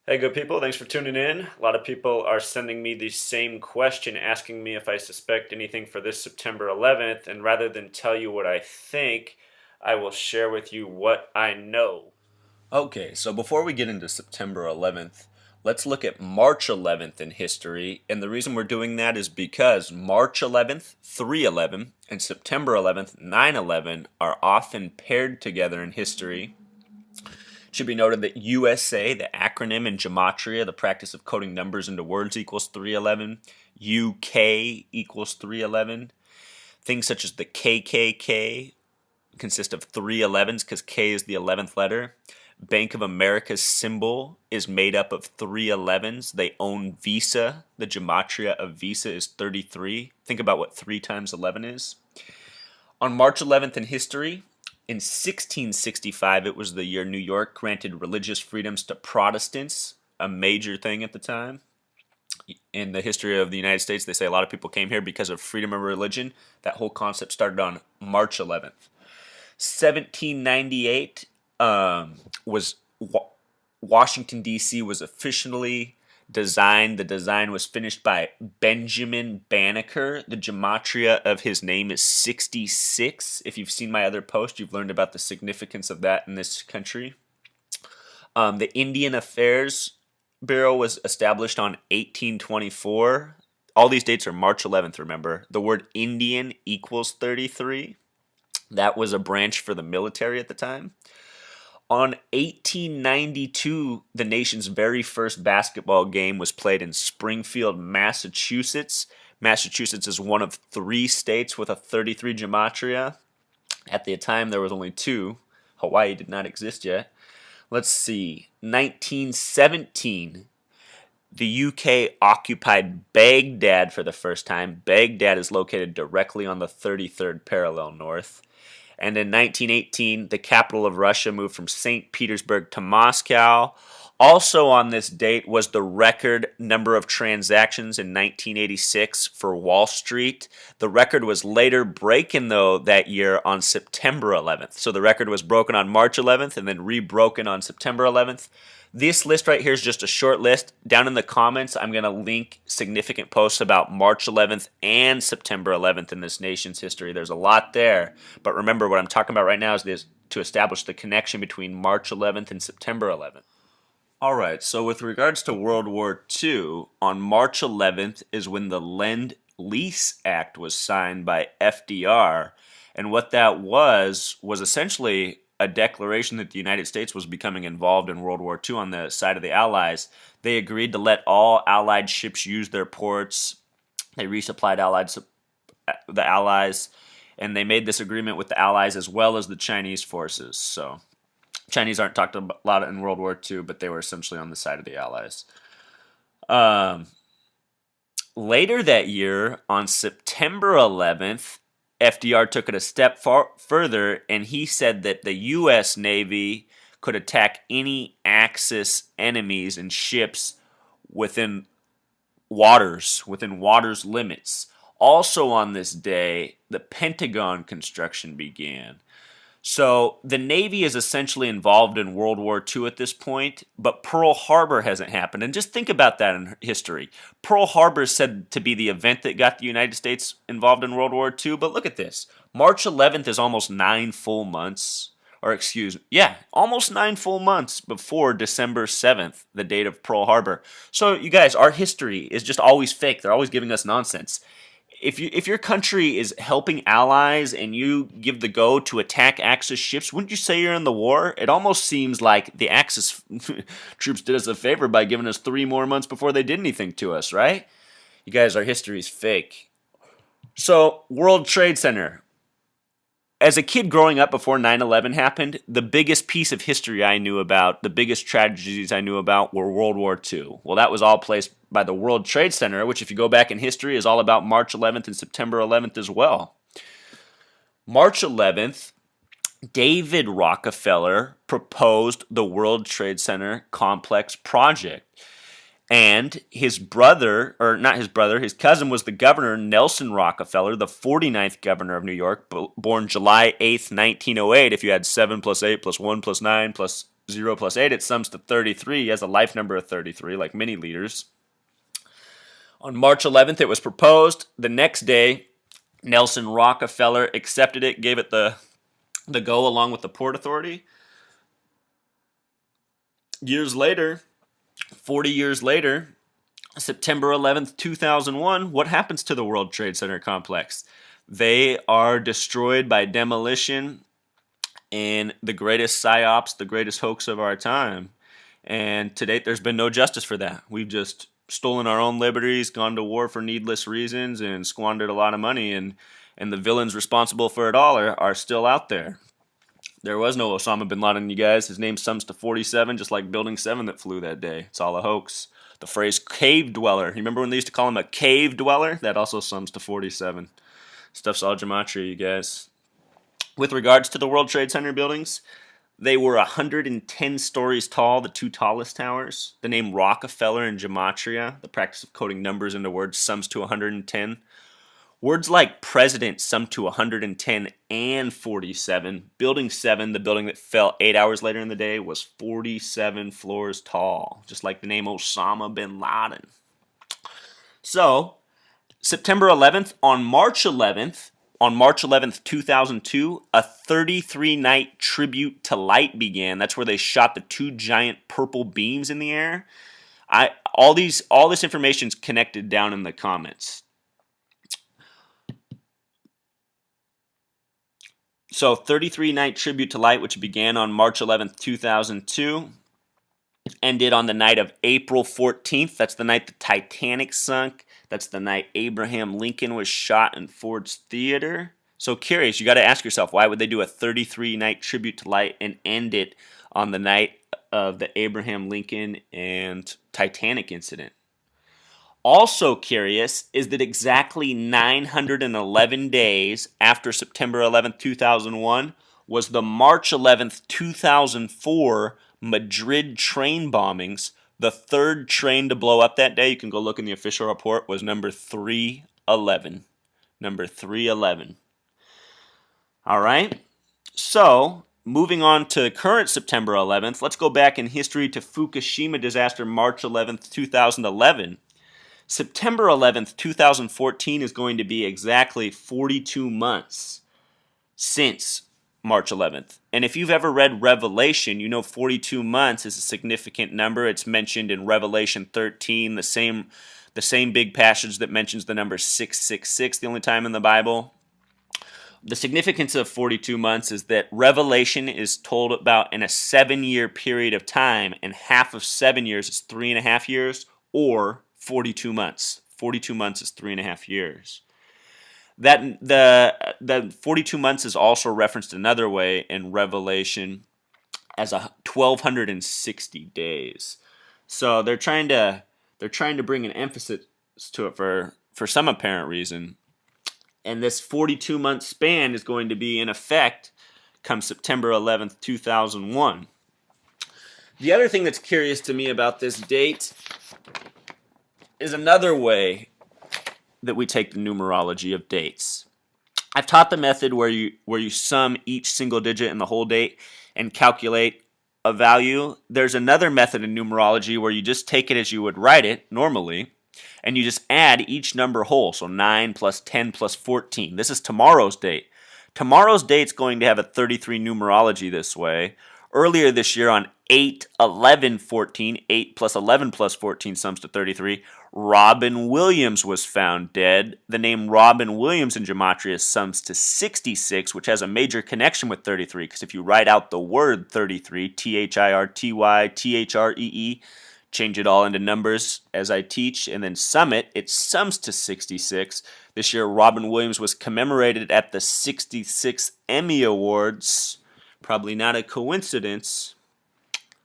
Hey, good people. Thanks for tuning in. A lot of people are sending me the same question, asking me if I suspect anything for this September 11th. And rather than tell you what I think, I will share with you what I know. Okay, so before we get into September 11th, let's look at March 11th in history. And the reason we're doing that is because March 11th, 3/11, and September 11th, 9/11 are often paired together in history. It should be noted that USA, the acronym in gematria, the practice of coding numbers into words, equals 311. UK equals 311. Things such as the KKK consist of 3 11s because K is the 11th letter. Bank of America's symbol is made up of 3 11s. They own Visa. The gematria of Visa is 33. Think about what 3 times 11 is. On March 11th in history, in 1665, it was the year New York granted religious freedoms to Protestants, a major thing at the time. In the history of the United States, they say a lot of people came here because of freedom of religion. That whole concept started on March 11th. 1798 was Washington, D.C. was officially designed. The design was finished by Benjamin Banneker. The gematria of his name is 66. If you've seen my other post, you've learned about the significance of that in this country. The Indian Affairs Bureau was established on 1824. All these dates are March 11th, remember. The word Indian equals 33. That was a branch for the military at the time. On 1892, the nation's very first basketball game was played in Springfield, Massachusetts. Massachusetts is one of 3 states with a 33 gematria. At the time, there was only 2. Hawaii did not exist yet. Let's see. 1917, the UK occupied Baghdad for the first time. Baghdad is located directly on the 33rd parallel north. And in 1918, the capital of Russia moved from St. Petersburg to Moscow. Also on this date was the record number of transactions in 1986 for Wall Street. The record was later broken, though, that year on September 11th. So the record was broken on March 11th and then rebroken on September 11th. This list right here is just a short list. Down in the comments, I'm going to link significant posts about March 11th and September 11th in this nation's history. There's a lot there. But remember, what I'm talking about right now is this, to establish the connection between March 11th and September 11th. All right, so with regards to World War II, on March 11th is when the Lend-Lease Act was signed by FDR. And what that was essentially a declaration that the United States was becoming involved in World War II on the side of the Allies. They agreed to let all Allied ships use their ports. They resupplied the Allies, and they made this agreement with the Allies as well as the Chinese forces. So Chinese aren't talked a lot in World War II, but they were essentially on the side of the Allies. Um, Later that year, on September 11th, FDR took it a step further, and he said that the U.S. Navy could attack any Axis enemies and ships within waters limits. Also on this day, the Pentagon construction began. So the Navy is essentially involved in World War II at this point, but Pearl Harbor hasn't happened. And just think about that in history. Pearl Harbor is said to be the event that got the United States involved in World War II, but look at this. March 11th is almost 9 full months, almost 9 full months before December 7th, the date of Pearl Harbor. So you guys, our history is just always fake. They're always giving us nonsense. If your country is helping allies and you give the go to attack Axis ships, wouldn't you say you're in the war? It almost seems like the Axis troops did us a favor by giving us 3 more months before they did anything to us, right? You guys, our history is fake. So, World Trade Center. As a kid growing up before 9/11 happened, the biggest piece of history I knew about, the biggest tragedies I knew about were World War II. Well, that was all placed by the World Trade Center, which, if you go back in history, is all about March 11th and September 11th as well. March 11th, David Rockefeller proposed the World Trade Center complex project. And his brother, or not his brother, his cousin was the governor, Nelson Rockefeller, the 49th governor of New York, born July 8th, 1908. If you had 7 plus 8 plus 1 plus 9 plus 0 plus 8, it sums to 33. He has a life number of 33, like many leaders. On March 11th, it was proposed. The next day, Nelson Rockefeller accepted it, gave it the go along with the Port Authority. Years later, 40 years later, September 11th, 2001, what happens to the World Trade Center complex? They are destroyed by demolition in the greatest psyops, the greatest hoax of our time. And to date, there's been no justice for that. We've just stolen our own liberties, gone to war for needless reasons, and squandered a lot of money. And the villains responsible for it all are still out there. There was no Osama bin Laden, you guys. His name sums to 47, just like Building 7 that flew that day. It's all a hoax. The phrase cave dweller, you remember when they used to call him a cave dweller? That also sums to 47. Stuff's all gematria, you guys. With regards to the World Trade Center buildings, they were 110 stories tall, the two tallest towers. The name Rockefeller in gematria, the practice of coding numbers into words, sums to 110. Words like president sum to 110 and 47. Building 7, the building that fell 8 hours later in the day, was 47 floors tall, just like the name Osama bin Laden. So, September 11th, on March 11th, 2002, a 33-night tribute to light began. That's where they shot the two giant purple beams in the air. All this information is connected down in the comments. So 33-night tribute to light, which began on March 11th, 2002, ended on the night of April 14th. That's the night the Titanic sunk. That's the night Abraham Lincoln was shot in Ford's Theater. So curious, you got to ask yourself, why would they do a 33-night tribute to light and end it on the night of the Abraham Lincoln and Titanic incident? Also curious is that exactly 911 days after September 11th, 2001 was the March 11th, 2004 Madrid train bombings. The third train to blow up that day, you can go look in the official report, was number 311. Number 311. All right. So, moving on to current September 11th, let's go back in history to Fukushima disaster March 11th, 2011. September 11th, 2014 is going to be exactly 42 months since March 11th. And if you've ever read Revelation, you know 42 months is a significant number. It's mentioned in Revelation 13, the same big passage that mentions the number 666, the only time in the Bible. The significance of 42 months is that Revelation is told about in a 7-year period of time, and half of 7 years is 3.5 years, or 42 months. 42 months is 3.5 years. That the 42 months is also referenced another way in Revelation as 1,260 days. So they're trying to bring an emphasis to it for some apparent reason. And this 42-month span is going to be in effect come September 11th, 2001. The other thing that's curious to me about this date is another way that we take the numerology of dates. I've taught the method where you sum each single digit in the whole date and calculate a value. There's another method in numerology where you just take it as you would write it normally, and you just add each number whole. So 9 plus 10 plus 14. This is tomorrow's date. Tomorrow's date's going to have a 33 numerology this way. Earlier this year on 8/11/14, 8 plus 11 plus 14 sums to 33, Robin Williams was found dead. The name Robin Williams in gematria sums to 66, which has a major connection with 33, because if you write out the word 33, Thirty, Three, change it all into numbers as I teach, and then sum it, it sums to 66. This year, Robin Williams was commemorated at the 66th Emmy Awards. Probably not a coincidence.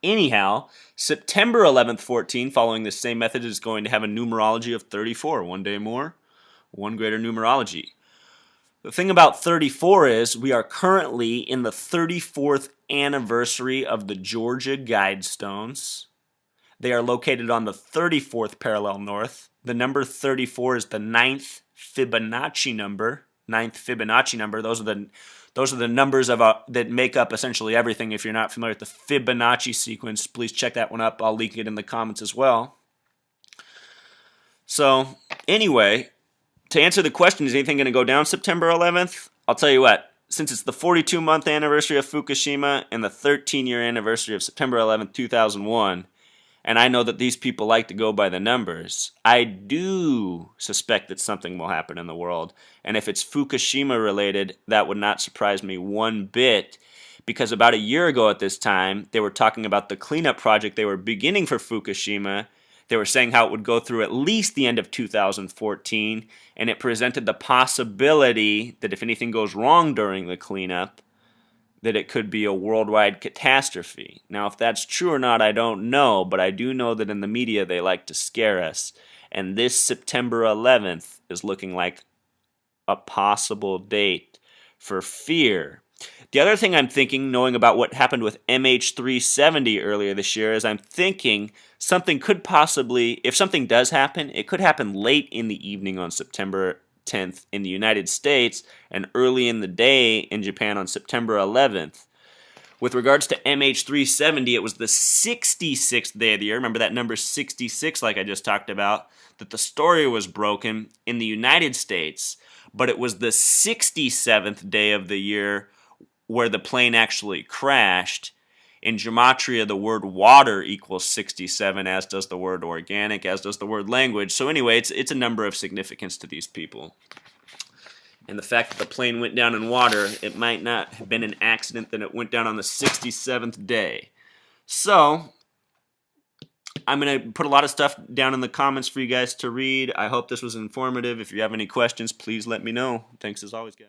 Anyhow, September 11th, 14, following the same method, is going to have a numerology of 34. One day more, one greater numerology. The thing about 34 is we are currently in the 34th anniversary of the Georgia Guidestones. They are located on the 34th parallel north. The number 34 is the ninth Fibonacci number. Those are Those are the numbers that make up essentially everything. If you're not familiar with the Fibonacci sequence, please check that one up. I'll link it in the comments as well. So anyway, to answer the question, is anything going to go down September 11th? I'll tell you what. Since it's the 42-month anniversary of Fukushima and the 13-year anniversary of September 11th, 2001, and I know that these people like to go by the numbers, I do suspect that something will happen in the world. And if it's Fukushima related, that would not surprise me one bit, because about a year ago at this time, they were talking about the cleanup project they were beginning for Fukushima. They were saying how it would go through at least the end of 2014, and it presented the possibility that if anything goes wrong during the cleanup, that it could be a worldwide catastrophe. Now, if that's true or not, I don't know, but I do know that in the media they like to scare us, and this September 11th is looking like a possible date for fear. The other thing I'm thinking, knowing about what happened with MH370 earlier this year, is I'm thinking something could possibly, if something does happen, it could happen late in the evening on September 10th in the United States and early in the day in Japan on September 11th. With regards to MH370, it was the 66th day of the year. Remember that number 66, like I just talked about, that the story was broken in the United States, but it was the 67th day of the year where the plane actually crashed. In Gematria, the word water equals 67, as does the word organic, as does the word language. So anyway, it's a number of significance to these people. And the fact that the plane went down in water, it might not have been an accident that it went down on the 67th day. So I'm going to put a lot of stuff down in the comments for you guys to read. I hope this was informative. If you have any questions, please let me know. Thanks as always, guys.